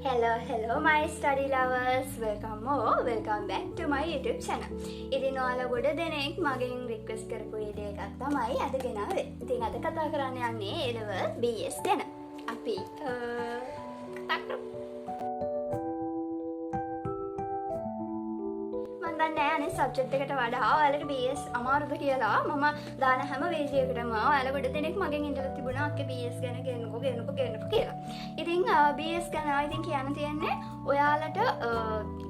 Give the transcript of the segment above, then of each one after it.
Hello my study lovers. Welcome back to my YouTube channel. ඉතින් ඔයාලා ගොඩ දෙනෙක් මගෙන් රික්වෙස්ට් කරපු වීඩියෝ එකක් තමයි අද ගෙනාවේ. ඉතින් අද කතා කරන්න යන්නේ A-level BS ගැන. අපි කතා කරමු. මම දන්නේ අනේ සබ්ජෙක්ට් එකට වඩා ඔයාලට BS අමාරුද කියලා මම දාන හැම වීඩියෝ එකකටම ඔයාලා ගොඩ දෙනෙක් මගෙන් ඉඳලා තිබුණා අක්කේ BS ගැන ගෙන්නකෝ කියලා. ඉතින් BS ගැන ඉතින් කියන්න තියෙන්නේ ඔයාලට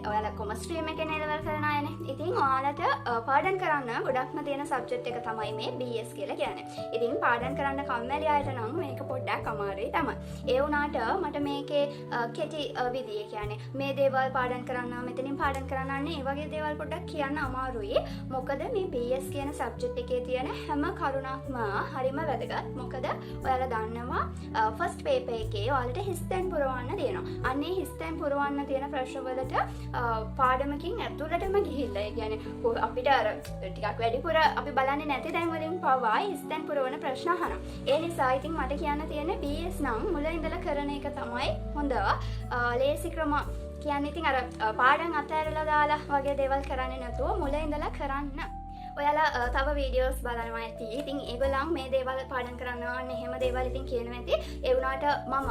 ඔයාලා කොමර්ස් ස්ට්‍රීම් එකේ නේද කරන අයනේ. ඉතින් ඔයාලට පාඩම් කරන්න ගොඩක්ම තියෙන සබ්ජෙක්ට් එක තමයි මේ BS කියලා කියන්නේ. ඉතින් පාඩම් කරන්න කම්මැලි අයට නම් මේක පොඩ්ඩක් අමාරුයි තමයි. ඒ වුණාට මට මේකේ කෙටි විදිය කියන්නේ මේ දේවල් පාඩම් කරන්න මෙතනින් පාඩම් කරන්න ඒ වගේ දේවල් පොඩ්ඩක් කියන්න අමාරුයි. මොකද මේ BS කියන සබ්ජෙක්ට් එකේ තියෙන හැම කරුණක්ම හරිම වැදගත්. මොකද ඔයාලා දන්නවා ෆස්ට් පේපර් එකේ ඔයාලට හිස්තැන් පුරවන්න තියෙනවා. අන්නේ හිස්තැන් පුරවන්න තියෙන ප්‍රශ්න වලට පාඩමකින් ඇතුළටම ගිහිල්ලා ඒ කියන්නේ අපිට අර ටිකක් වැඩිපුර අපි බලන්නේ නැති තැන් වලින් පවා හිස්තැන් පුරවන ප්‍රශ්න අහනවා. ඒ නිසා ඉතින් මට කියන්න තියෙන්නේ BS නම් මුල ඉඳලා කරන එක තමයි හොඳ ලේසි ක්‍රම. කියන්නේ ඉතින් අර පාඩම් අතහැරලා දාලා වගේ දේවල් කරන්නේ නැතුව මුල ඉඳලා කරන්න. ඔයාලා තව වීඩියෝස් බලනවා ඇති. ඉතින් ඒගොල්ලන් මේ දේවල් පාඩම් කරනවා අන්න එහෙම දේවල් ඉතින් කියනවා ඇති. ඒ වුණාට මම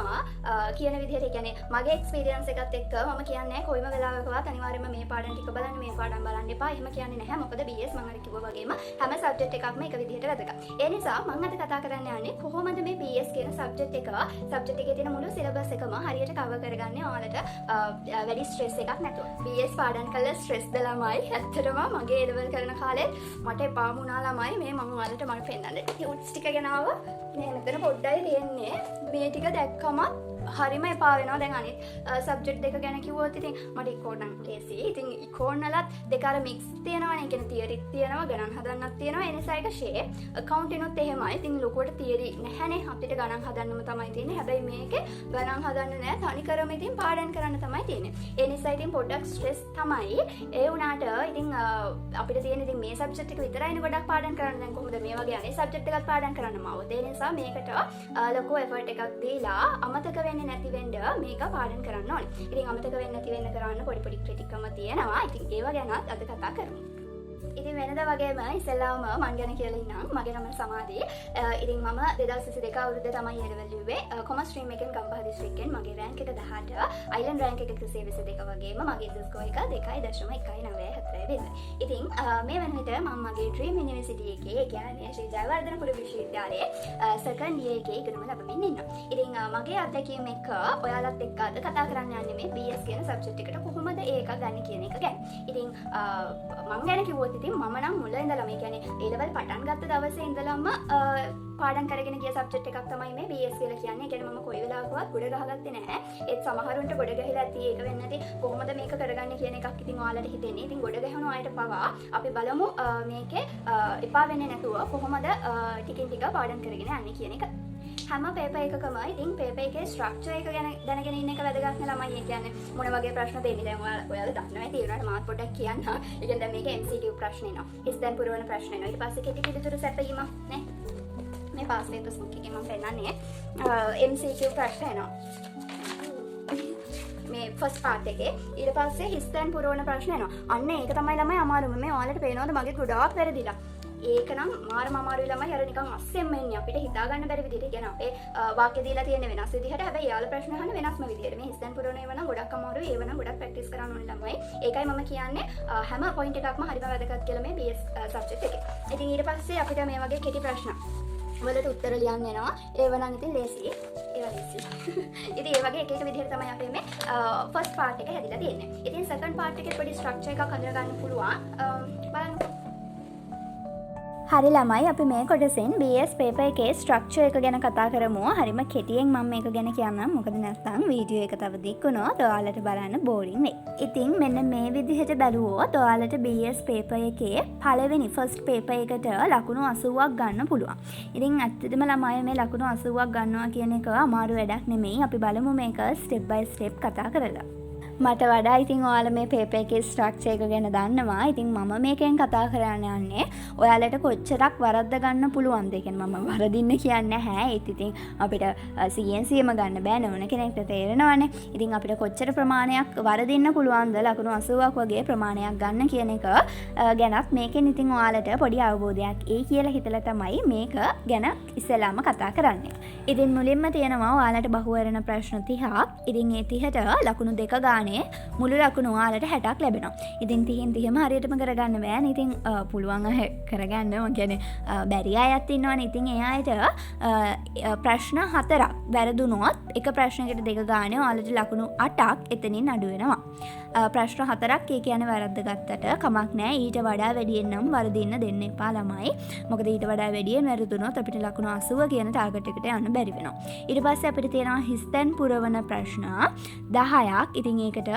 කියන විදිහට කියන්නේ මගේ එක්ස්පීරියන්ස් එකත් එක්ක මම කියන්නේ කොයිම වෙලාවකවත් අනිවාර්යයෙන්ම මේ පාඩම් ටික බලන්න මේ පාඩම් බලන්න එපා. එහෙම කියන්නේ නැහැ. මොකද BS මම අර කිව්වා වගේම හැම සබ්ජෙක්ට් එකක්ම එක විදිහට වැදගත්. ඒ නිසා මම අද කතා කරන්න යන්නේ කොහොමද මේ BS කියන සබ්ජෙක්ට් එකේ තියෙන මුළු සිලබස් එකම හරියට කවර් කරගන්නේ ඔයාලට වැඩි ස්ට්‍රෙස් එකක් නැතුව. BS පාඩම් කළා ස්ට්‍රෙස් ද ළමයි. ඇත්තටම මගේ A level කරන කාලේ මට එපා වුණා ළමයි මේ මම ඔයාලට මම පෙන්නන්නේ ටියුට්ස් ටික ගෙනාව මේ මෙතන පොඩ්ඩයි තියෙන්නේ මේ ටික දැක්කම හරිම එපා වෙනවා දැන් අනිත් සබ්ජෙක්ට් දෙක ගැන කිව්වොත් ඉතින් මට ඉකෝන් නම් ලේසි ඉතින් ඉකෝන් වලත් දෙක අර මික්ස් තියෙනවනේ ඒ කියන්නේ තියරිත් තියෙනවා ගණන් හදන්නත් තියෙනවා ඒ නිසා ඒක ෂේ account එහෙමයි ඉතින් ලොකුවට තියරි නැහැනේ අපිට ගණන් හදන්නම තමයි තියෙන්නේ හැබැයි මේකේ ගණන් හදන්න නෑ තනිකරම ඉතින් පාඩම් කරන්න තමයි තියෙන්නේ ඒ නිසා ඉතින් පොඩ්ඩක් ස්ට්‍රෙස් තමයි ඒ වුණාට ඉතින් අපිට තියෙන ඉතින් මේ සබ්ජෙක්ට් එක විතරයිනේ ගොඩක් පාඩම් කරන්න දැන් කොහොමද මේ වගේ අනේ සබ්ජෙක්ට් එකත් පාඩම් කරන්නම ආවොත් ඒ නිසා මේකට ලොකු එෆර්ට් එකක් දීලා අමතක වෙන්නේ නැති වෙන්න මේක පාඩම් කරන්න ඕනේ. ඉතින් අමතක වෙන්නේ නැති වෙන්න කරන්න පොඩි ක්‍රිටික්කම තියෙනවා. ඉතින් ඒව ගැනත් අද කතා කරමු. ඉතින් වෙනදා වගේම ඉස්සෙල්ලාම මං ගැන කියලා ඉන්නම්. මගේ නම සමාධි. ඉතින් මම 2022 අවුරුද්ද තමයි A level ලිව්වේ. කොමර්ස් ස්ට්‍රීම් එකෙන් ගම්පහ දිස්ත්‍රික්කෙන් මගේ රෑන්ක් එක 18. අයිලන්ඩ් රෑන්ක් එක 122 වගේම මගේ ඉන්දස් ස්කෝර් එක 2.194. ඉතින් මේ වෙන විට මම මගේ ඩ්‍රීම් යුනිවර්සිටි එකේ ඒ කියන්නේ ශ්‍රී ජයවර්ධනපුර විශ්වවිද්‍යාලයේ සෙකන්ඩ් ඉයර් එකේ ඉගෙනුම ලබමින් ඉන්නවා. ඉතින් මගේ අත්දැකීම් එක්ක ඔයාලත් එක්ක අද කතා කරන්න යන්නේ මේ BS කියන සබ්ජෙක්ට් එකට කොහොමද ඒක ගන්න කියන එක ගැන. ඉතින් මම ගැන කිව්වොත් ඉතින් මම නම් මුල ඉඳලා මේ කියන්නේ A level පටන් ගත්ත දවසේ ඉඳලම පාඩම් කරගෙන ගිය සබ්ජෙක්ට් එකක් තමයි මේ BS කියලා කියන්නේ. ඒ කියන්නේ මම කොයි වෙලාවකවත් ගොඩ ගහගත්තේ නැහැ. ඒත් සමහරුන්ට ගොඩ ගහලා ඇති ඒක වෙන්නේ නැති කොහොමද මේක කරගන්නේ කියන එකක් ඉතින් ඔයාලට හිතෙන්නේ. ඉතින් ගොඩ ගහන අයට පවා අපි බලමු මේකේ එපා වෙන්නේ නැතුව කොහොමද ටිකින් ටික පාඩම් කරගෙන යන්නේ කියන එක. හැම පේපර් එකකම ඉතින් පේපර් එකේ ස්ට්‍රක්චර් එක ගැන දැනගෙන ඉන්න එක වැදගත් නේ ළමයි. ඒ කියන්නේ මොන වගේ ප්‍රශ්න දෙන්නේ දැන් ඔයාලා දන්නවා ඇති ඒනට මාත් පොඩ්ඩක් කියන්න. ඒ කියන්නේ දැන් මේක MCQ ප්‍රශ්න එනවා. හිස්තැන් පුරවන ප්‍රශ්න එනවා. ඊට පස්සේ කෙටි පිළිතුරු සැපයීම නේ. මේ පාස් පේපර්ස් එකේ මම පෙන්නන්නේ MCQ ප්‍රශ්න එනවා. මේ ෆස්ට් පාර්ට් එකේ ඊට පස්සේ හිස්තැන් පුරවන ප්‍රශ්න එනවා. අන්න ඒක තමයි ළමයි අමාරුම. මේ ඔයාලට පේනවද මගේ ගොඩාක් වැරදිලා. ඒක නම් මාරම අමාරුයි ළමයි අර නිකන් අස්සෙන්ම එන්නේ අපිට හිතා ගන්න බැරි විදිහට. කියන අපේ වාක්‍ය දීලා තියෙන වෙනස් විදිහට හැබැයි යාළ ප්‍රශ්න අහන වෙනස්ම විදිහට. මේ හිස්තැන් පුරවන ඒවා නම් ගොඩක් අමාරුයි. ඒවා නම් ගොඩක් ප්‍රැක්ටිස් කරන්න ඕනේ ළමයි. ඒකයි මම කියන්නේ හැම පොයින්ට් එකක්ම හරිම වැදගත් කියලා මේ BS සබ්ජෙක්ට් එකේ. ඉතින් ඊට පස්සේ අපිට මේ වගේ කෙටි ප්‍රශ්න වලට උත්තර ලියන්න එනවා. ඒව නම් ඉතින් ලේසි. ඒවා ලේසි. ඉතින් ඒ වගේ එක විදිහට තමයි අපේ මේ ෆස්ට් පාර්ට් එක හැදිලා තියෙන්නේ. ඉතින් සෙකන්ඩ් පාර්ට් එකේ පොඩි ස්ට්‍රක්චර් එකක් හඳුනා ගන්න පුළුවන්. බලන්නකෝ. හරි ළමයි අපි මේ කොටසෙන් BS පේපර් එකේ ස්ට්‍රක්චර් එක ගැන කතා කරමු. හරිම කෙටියෙන් මම මේක ගැන කියන්නම්. මොකද නැත්නම් වීඩියෝ එක තව දික් වුණොත් ඔයාලට බලන්න බෝරින් වෙයි. ඉතින් මෙන්න මේ විදිහට බැලුවොත් ඔයාලට BS පේපර් එකේ පළවෙනි ෆස්ට් පේපර් එකට ලකුණු 80ක් ගන්න පුළුවන්. ඉතින් ඇත්තටම ළමයි මේ ලකුණු 80ක් ගන්නවා කියන එක අමාරු වැඩක් නෙමෙයි. අපි බලමු මේක ස්ටෙප් බයි ස්ටෙප් කතා කරලා. මට වඩා ඉතින් ඔයාලා මේ පේපර් එකේ ස්ට්‍රක්චර් එක ගැන දන්නවා. ඉතින් මම මේකෙන් කතා කරන්න යන්නේ ඔයාලට කොච්චරක් වරද්ද ගන්න පුළුවන්ද. ඒ කියන්නේ මම වරදින්න කියන්නේ නැහැ. ඒත් ඉතින් අපිට CNCම ගන්න බෑ නෝන කෙනෙක්ට තේරෙනවනේ. ඉතින් අපිට කොච්චර ප්‍රමාණයක් වරදින්න පුළුවන්ද ලකුණු 80ක් වගේ ප්‍රමාණයක් ගන්න කියන එක ගැනත් මේකෙන් ඉතින් ඔයාලට පොඩි අවබෝධයක් එයි කියලා හිතලා තමයි මේක ගැන ඉස්සෙල්ලාම කතා කරන්නේ. ඉතින් මුලින්ම තියෙනවා ඔයාලට බහුවරණ ප්‍රශ්න 30ක්. ඉතින් ඒ 30ට ලකුණු 2 ගානේ මුළු ලකුණු ඔයාලට 60ක් ලැබෙනවා. ඉතින් 30න් හරියටම කරගන්න බෑනේ. ඉතින් පුළුවන් අය කරගන්න. මම කියන්නේ බැරි අයත් ඉන්නවනේ. ඉතින් ඒ අයට ප්‍රශ්න 4ක් වැරදුනොත් එක ප්‍රශ්නයකට 2 ගානේ ඔයාලට ලකුණු 8ක් එතනින් අඩු වෙනවා. ප්‍රශ්න 4ක් ඒ කියන්නේ වැරද්ද ගත්තට කමක් නැහැ. ඊට වඩා වැඩියෙන් නම් වරදින්න දෙන්න එපා ළමයි. මොකද ඊට වඩා වැඩියෙන් වැරදුනොත් අපිට ලකුණු 80 කියන ටාගට් එකට යන්න බැරි වෙනවා. ඊට පස්සේ අපිට තියෙනවා හිස්තැන් පුරවන ප්‍රශ්න 10ක්. ඉතින් ඒකට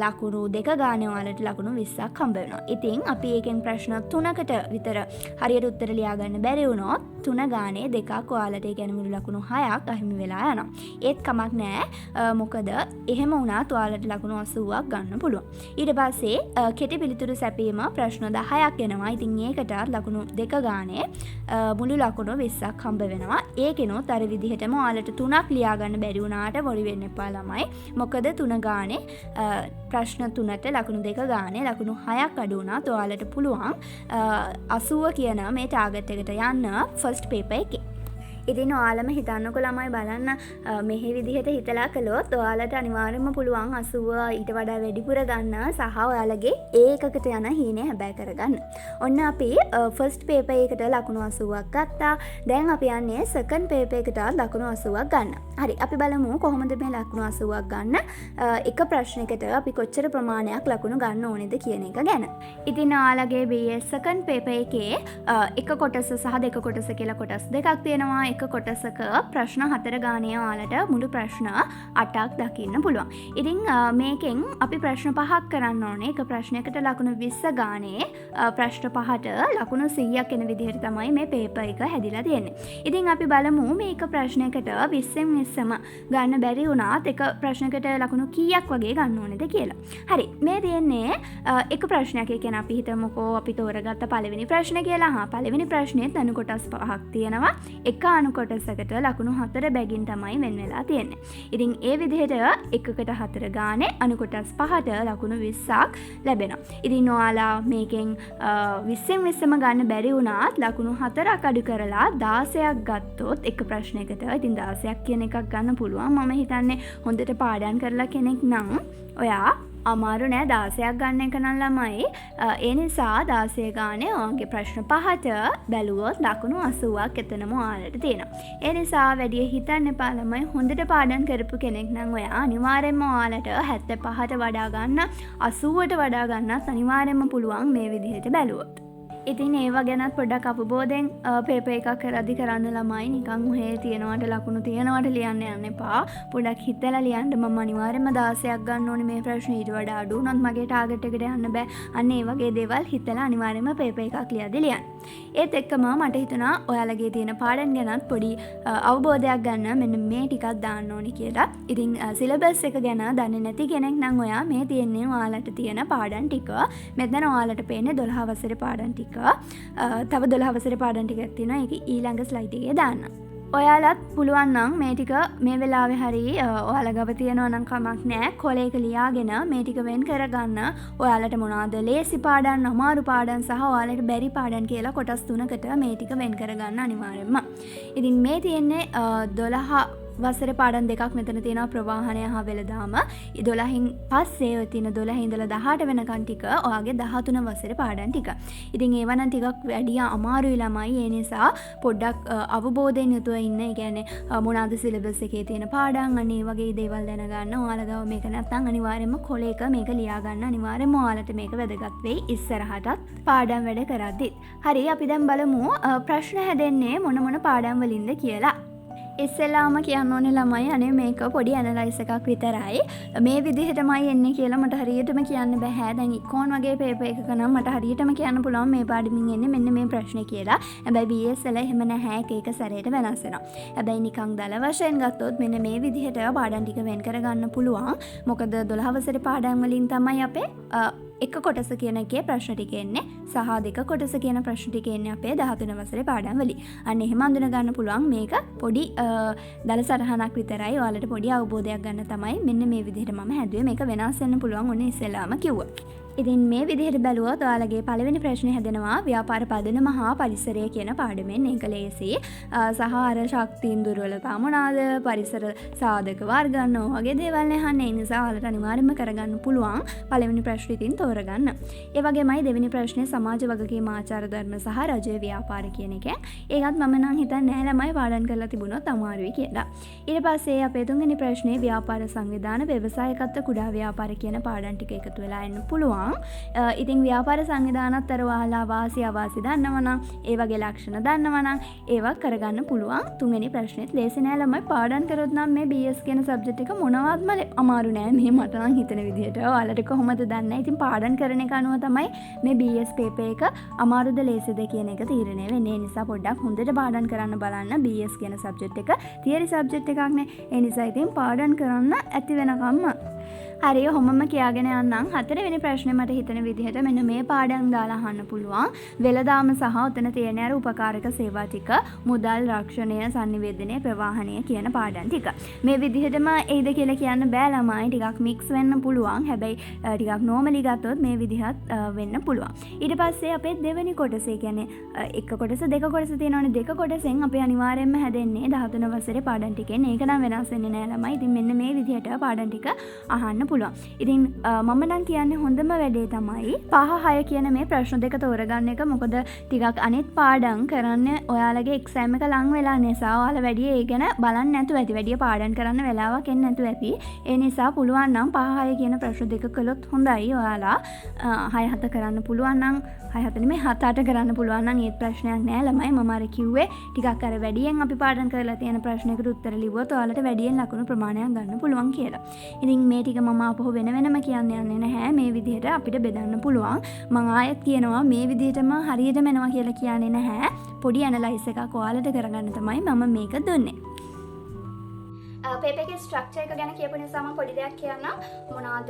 ලකුණු 2 ගානේ ඔයාලට ලකුණු 20ක් හම්බ වෙනවා. ඉතින් අපි ඒකෙන් ප්‍රශ්න 3කට විතර හරියට උත්තර ලියා ගන්න බැරි වුණොත් 3 ගානේ 2ක් ඔයාලට ඒ කියන්නේ මුළු ලකුණු 6ක් අහිමි වෙලා යනවා. ඒත් කමක් නැහැ. මොකද එහෙම වුණාත් ඔයාලට ලකුණු 80ක් ගන්න පුළුවන්. ඊට පස්සේ කෙටි පිළිතුරු සැපීම ප්‍රශ්න 10ක් එනවා. ඉතින් ඒකට ලකුණු 2 ගානේ මුළු ලකුණු 20ක් හම්බ වෙනවා. ඒකෙනොත් අර විදිහටම ඔයාලට 3ක් ලියා ගන්න බැරි වුණාට වොරි වෙන්න එපා ළමයි. මොකද 3 ගානේ ප්‍රශ්න 3ට ලකුණු 2 ගානේ ලකුණු 6ක් අඩු වුණාත් ඔයාලට පුළුවන් 80 කියන මේ ටාගට් එකට යන්න ෆස්ට් පේපර් එකේ. ඉතින් ඔයාලම හිතන්නකො ළමයි බලන්න මෙහි විදිහට හිතලා කළොත් ඔයාලට අනිවාර්යයෙන්ම පුළුවන් 80 ඊට වඩා වැඩිපුර ගන්න සහ ඔයාලගේ ඒකකට යන හීනේ හැබැයි කරගන්න. ඔන්න අපි ෆස්ට් පේපර් එකට ලකුණු 80ක් ගත්තා. දැන් අපි යන්නේ සෙකන්ඩ් පේපර් එකට ලකුණු 80ක් ගන්න. හරි අපි බලමු කොහොමද මේ ලකුණු 80ක් ගන්න එක ප්‍රශ්නයකට අපි කොච්චර ප්‍රමාණයක් ලකුණු ගන්න ඕනේද කියන එක ගැන. ඉතින් ඔයාලගේ BS සෙකන්ඩ් පේපර් එකේ එක කොටස සහ දෙක කොටස කියලා කොටස් දෙකක් තියෙනවා. එක කොටසක ප්‍රශ්න 4 ගානේ ඔයාලට මුළු ප්‍රශ්න 8ක් දකින්න පුළුවන්. ඉතින් මේකෙන් අපි ප්‍රශ්න 5ක් කරන්න ඕනේ. එක ප්‍රශ්නයකට ලකුණු 20 ගානේ ප්‍රශ්න 5ට ලකුණු 100ක් එන විදිහට තමයි මේ පේපර් එක හැදිලා තියෙන්නේ. ඉතින් අපි බලමු මේක ප්‍රශ්නයකට 20න් 20ම ගන්න බැරි වුණාත් එක ප්‍රශ්නයකට ලකුණු කීයක් වගේ ගන්න ඕනේද කියලා. හරි මේ තියෙන්නේ එක ප්‍රශ්නයක්. ඒ කියන්නේ අපි හිතමුකෝ අපි තෝරගත්ත පළවෙනි ප්‍රශ්නේ කියලා. පළවෙනි ප්‍රශ්නේත් අනු කොටස් 5ක් තියෙනවා. එක අනු කොටසකට ලකුණු 4 බැගින් තමයි වෙන් වෙලා තියෙන්නේ. ඉතින් ඒ විදිහට එකකට 4 ගානේ අනු කොටස් 5ට ලකුණු 20ක් ලැබෙනවා. ඉතින් ඔයාලා මේකෙන් 20න් 20ම ගන්න බැරි වුණාත් ලකුණු 4ක් අඩු කරලා 16ක් ගත්තොත් එක ප්‍රශ්නයකට ඉතින් 16ක් කියන එකක් ගන්න පුළුවන්. මම හිතන්නේ හොඳට පාඩම් කරලා කෙනෙක් නම් ඔයා අමාරු නෑ 16ක් ගන්න එක නම් ළමයි. ඒ නිසා 16 ගානේ ඔයාගේ ප්‍රශ්න 5ට බැලුවොත් ලකුණු 80ක් එතනම ඔයාලට තියෙනවා. ඒ නිසා වැඩි හිතන්න එපා ළමයි. හොඳට පාඩම් කරපු කෙනෙක් නම් ඔයා අනිවාර්යෙන්ම ඔයාලට 75ට වඩා ගන්න 80ට වඩා ගන්නත් අනිවාර්යෙන්ම පුළුවන් මේ විදිහට බැලුවොත්. ඉතින් ඒවා ගැනත් පොඩ්ඩක් අවබෝධයෙන් පේපර් එකක් කරද්දි කරන්න ළමයි. නිකන් ඔහේ තියනවාට ලකුණු තියනවාට ලියන්න යන්න එපා. පොඩ්ඩක් හිතලා ලියන්න. මම අනිවාර්යයෙන්ම 16ක් ගන්න ඕනේ මේ ප්‍රශ්නේ. ඊට වඩා අඩු වුණොත් මගේ ටාගට් එකට යන්න බෑ. අන්න ඒ වගේ දේවල් හිතලා අනිවාර්යයෙන්ම පේපර් එකක් ලියද්දි ලියන්න. ඒත් එක්කම මට හිතුණා ඔයාලගේ තියෙන පාඩම් ගැනත් පොඩි අවබෝධයක් ගන්න මෙන්න මේ ටිකක් දාන්න ඕනේ කියලා. ඉතින් සිලබස් එක ගැන දන්නේ නැති කෙනෙක් නම් ඔයා මේ තියෙන්නේ ඔයාලට තියෙන පාඩම් ටික. මෙතන ඔයාලට පේන්නේ 12 වසරේ පාඩම් ටික. තව 12 වසරේ පාඩම් ටිකක් තියෙනවා. ඒක ඊළඟ ස්ලයිඩ් එකේ දාන්න. ඔයාලත් පුළුවන් නම් මේ ටික මේ වෙලාවේ හරි ඔයාලා ගාව තියනවා නම් කමක් නැහැ. කොලයක ලියාගෙන මේ ටික වෙන් කරගන්න. ඔයාලට මොනවාද ලේසි පාඩම්, අමාරු පාඩම් සහ ඔයාලට බැරි පාඩම් කියලා කොටස් 3කට මේ ටික වෙන් කරගන්න අනිවාර්යයෙන්ම. ඉතින් මේ තියෙන්නේ 12 වසරේ පාඩම් දෙකක් මෙතන තියෙනවා ප්‍රවාහනය හා වෙළඳාම. 12න් පස්සේ ඔය තියෙන 12 ඉඳලා 18 වෙනකන් ටික ඔයාගේ 13 වසරේ පාඩම් ටික. ඉතින් ඒව නම් ටිකක් වැඩි අමාරුයි ළමයි. ඒ නිසා පොඩ්ඩක් අවබෝධයෙන් යුතුව ඉන්න. ඒ කියන්නේ මොනවාද සිලබස් එකේ තියෙන පාඩම් අනේ වගේ දේවල් දැනගන්න. ඔයාලා ගාව මේක නැත්නම් අනිවාර්යයෙන්ම කොලේක මේක ලියා ගන්න. අනිවාර්යයෙන්ම ඔයාලට මේක වැදගත් වෙයි ඉස්සරහටත් පාඩම් වැඩ කරද්දි. හරි අපි දැන් බලමු ප්‍රශ්න හැදෙන්නේ මොන මොන පාඩම් වලින්ද කියලා. ඉස්සෙල්ලාම කියන්න ඕනේ ළමයි අනේ මේක පොඩි ඇනලයිස් එකක් විතරයි. මේ විදිහටමයි එන්නේ කියලා මට හරියටම කියන්න බෑ. දැන් ඉක්කොන් වගේ පේපර් එකක නම් මට හරියටම කියන්න පුළුවන් මේ පාඩමින් එන්නේ මෙන්න මේ ප්‍රශ්නේ කියලා. හැබැයි BS වල එහෙම නැහැ. එක එක සැරේට වෙනස් වෙනවා. හැබැයි නිකන් දල වශයෙන් ගත්තොත් මෙන්න මේ විදිහට පාඩම් ටික වෙන් කරගන්න පුළුවන්. මොකද 12 වසරේ පාඩම් වලින් තමයි අපේ එක කොටස කියන එකේ ප්‍රශ්න ටික එන්නේ සහ දෙක කොටස කියන ප්‍රශ්න ටික එන්නේ අපේ 13 වසරේ පාඩම් වලින්. අන්න එහෙම අඳුන ගන්න පුළුවන් මේක පොඩි දල සටහනක් විතරයි. ඔයාලට පොඩි අවබෝධයක් ගන්න තමයි මෙන්න මේ විදිහට මම හැදුවේ. මේක වෙනස් වෙන්න පුළුවන් ඔන්න ඉස්සෙල්ලාම කිව්වා. ඉතින් මේ විදිහට බැලුවොත් ඔයාලගේ පළවෙනි ප්‍රශ්නේ හැදෙනවා ව්‍යාපාර පදනම හා පරිසරය කියන පාඩමෙන්. ඒක ලේසි. සහ අර ශක්තියින් දුර්වලතා මොනවාද? පරිසර සාධක වර්ග ගන්න වගේ දේවල් නහන්නේ. ඒ නිසා ඔයාලට අනිවාර්යයෙන්ම කරගන්න පුළුවන් පළවෙනි ප්‍රශ්නේ ඉතින් තෝරගන්න. ඒ වගේමයි දෙවෙනි ප්‍රශ්නේ සමාජ වගකීම් ආචාර ධර්ම සහ රජයේ ව්‍යාපාර කියන එකෙන්. ඒකත් මම නම් හිතන්නේ නැහැ ළමයි පාඩම් කරලා තිබුණොත් අමාරුයි කියලා. ඊට පස්සේ අපේ තුන්වෙනි ප්‍රශ්නේ ව්‍යාපාර සංවිධාන ව්‍යවසායකත්ව කුඩා ව්‍යාපාර කියන පාඩම් ටික එකතු වෙලා එන්න පුළුවන්. ඉතින් ව්‍යාපාර සංවිධානත් අර ඔයාලා වාසි අවාසි දන්නවනම් ඒ වගේ ලක්ෂණ දන්නවනම් ඒවා කරගන්න පුළුවන්. තුන්වෙනි ප්‍රශ්නෙත් ලේසි නෑ ළමයි පාඩම් කරොත් නම් මේ BS කියන සබ්ජෙක්ට් එක මොනවත්ම අමාරු නෑ. මේ මට නම් හිතන විදිහට. ඔයාලට කොහොමද දන්නේ? ඉතින් පාඩම් කරන එක අනුව තමයි මේ BS පේපර් එක අමාරුද ලේසිද කියන එක තීරණය වෙන්නේ. ඒ නිසා පොඩ්ඩක් හොඳට පාඩම් කරන්න බලන්න. BS කියන සබ්ජෙක්ට් එක තියරි සබ්ජෙක්ට් එකක් නේ. ඒ නිසා ඉතින් පාඩම් කරන්න ඇති වෙනකම්ම හරිය හොමම කියාගෙන යන්නම්. හතරවෙනි ප්‍රශ්නේ මට හිතන විදිහට මෙන්න මේ පාඩම් දාලා අහන්න පුළුවන්. වෙළදාම සහ උතන තියෙන අර උපකාරක සේවා ටික මුදල් රක්ෂණය sannivedanaya ප්‍රවාහනය කියන පාඩම් ටික. මේ විදිහටම එයිද කියලා කියන්න බෑ ළමයි. ටිකක් මික්ස් වෙන්න පුළුවන්. හැබැයි ටිකක් නෝමලි ගත්තොත් මේ විදිහත් වෙන්න පුළුවන්. ඊට පස්සේ අපේ දෙවෙනි කොටසේ කියන්නේ එක කොටස දෙක කොටස තියෙනවනේ. දෙක කොටසෙන් අපි අනිවාර්යයෙන්ම හැදෙන්නේ 13 වසරේ පාඩම් ටිකෙන්. ඒක නම් වෙනස් වෙන්නේ නෑ ළමයි. ඉතින් මෙන්න මේ විදිහට පාඩම් ටික අහන්න පුළුවන්. ඉතින් මම නම් කියන්නේ හොඳම වැඩේ තමයි 5 6 කියන මේ ප්‍රශ්න දෙක තෝරගන්න එක. මොකද ටිකක් අනිත් පාඩම් කරන්න ඔයාලගේ එක්සෑම් එක ලඟ වෙලා නිසා ඔයාලා වැඩි ඒ ගැන බලන්න නැතුව ඇති. වැඩි පාඩම් කරන්න වෙලාවක් එන්නේ නැතුව ඇති. ඒ නිසා පුළුවන් නම් 5 6 කියන ප්‍රශ්න දෙක කළොත් හොඳයි. ඔයාලා 6 7 කරන්න පුළුවන් නම් 6 7 නෙමෙයි 7 8 කරන්න පුළුවන් නම් ඒත් ප්‍රශ්නයක් නෑ ළමයි. මම අර කිව්වේ ටිකක් අර වැඩියෙන් අපි පාඩම් කරලා තියෙන ප්‍රශ්නයකට උත්තර ලිව්වොත් ඔයාලට වැඩියෙන් ලකුණු ප්‍රමාණයක් ගන්න පුළුවන් කියලා. ඉතින් මේ ටික මම අපහු වෙන වෙනම කියන්න යන්නේ නැහැ. මේ විදිහට අපිට බෙදන්න පුළුවන්. මම ආයෙත් කියනවා මේ විදිහටම හරියටම එනවා කියලා කියන්නේ නැහැ. පොඩි ඇනලයිස් එකක් ඔයාලට කරගන්න තමයි මම මේක දුන්නේ. පේපර් එකේ ස්ට්‍රක්චර් එක ගැන කියපු නිසා මම පොඩි දෙයක් කියන්නම්. මොනවාද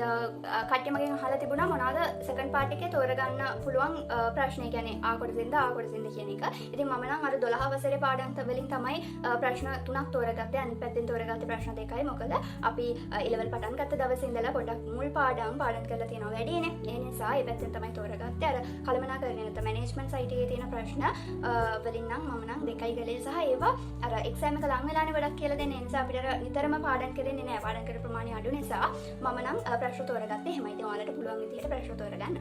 කට්ටිය මගෙන් අහලා තිබුණා මොනවාද සෙකන්ඩ් පාර්ට් එකේ තෝරගන්න පුළුවන් ප්‍රශ්න. කියන්නේ ආ කොටසින්ද ආ කොටසින්ද කියන එක. ඉතින් මම නම් අර 12 වසරේ පාඩම් වලින් තමයි ප්‍රශ්න 3ක් තෝරගත්තේ. අනිත් පැත්තෙන් තෝරගත්තේ ප්‍රශ්න 2යි. මොකද අපි A-level පටන් ගත්ත දවසේ ඉඳලා පොඩ්ඩක් මුල් පාඩම් කරලා තියෙනවා වැඩිනේ. ඒ නිසා ඒ පැත්තෙන් තමයි තෝරගත්තේ. අර කළමනාකරණය නැත්නම් මැනේජ්මන්ට් සයිට් එකේ තියෙන ප්‍රශ්න වලින් නම් මම නම් 2යි ගලේ සහ ඒවා අර එක්සෑම් එක ලඟ වෙලානේ ගොඩක් කියලා දෙන්නේ. ඒ නිසා අපිට අර නිතරම පාඩම් කරන්නේ නැහැ. පාඩම් කරන ප්‍රමාණය අඩු නිසා මම නම් ප්‍රශ්න තෝරගත්තේ. එහෙමයි. ඉතින් ඔයාලට පුළුවන් විදිහට ප්‍රශ්න තෝරගන්න.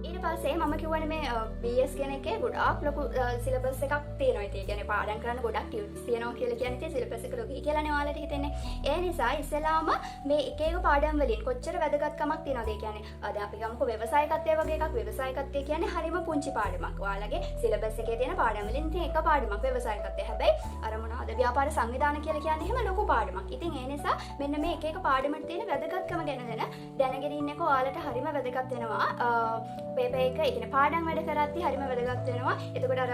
ඊට පස්සේ මම කිව්වනේ මේ BS කියන එකේ ගොඩාක් ලොකු සිලබස් එකක් තියෙනවා. ඒ කියන්නේ පාඩම් කරන්න ගොඩක් ටියුට්ස් තියෙනවා කියලා කියන්නේ ඉතින් සිලබස් එක ලොකුයි කියලානේ ඔයාලට හිතෙන්නේ. ඒ නිසා ඉස්සෙල්ලාම මේ එක එක පාඩම් වලින් කොච්චර වැදගත්කමක් තියෙනවද? ඒ කියන්නේ දැන් අපි ගමුකෝ ව්‍යවසායකත්වය වගේ එකක්. ව්‍යවසායකත්වය කියන්නේ හරිම පුංචි පාඩමක්. ඔයාලගේ සිලබස් එකේ තියෙන පාඩම් වලින් තියෙන එක පාඩමක් ව්‍යවසායකත්වය. හැබැයි අර මොනවාද ව්‍යාපාර සංවිධාන කියලා කියන්නේ එහෙම ලොකු පාඩමක්. ඉතින් ඒ නිසා මෙන්න මේ එක එක පාඩමට තියෙන වැදගත්කම ගැන දැනගෙන ඉන්න එක ඔයාලට හරිම වැදගත් වෙනවා. පේපර් එක ඉගෙන පාඩම් වැඩ කරද්දී හරිම වැදගත් වෙනවා. එතකොට අර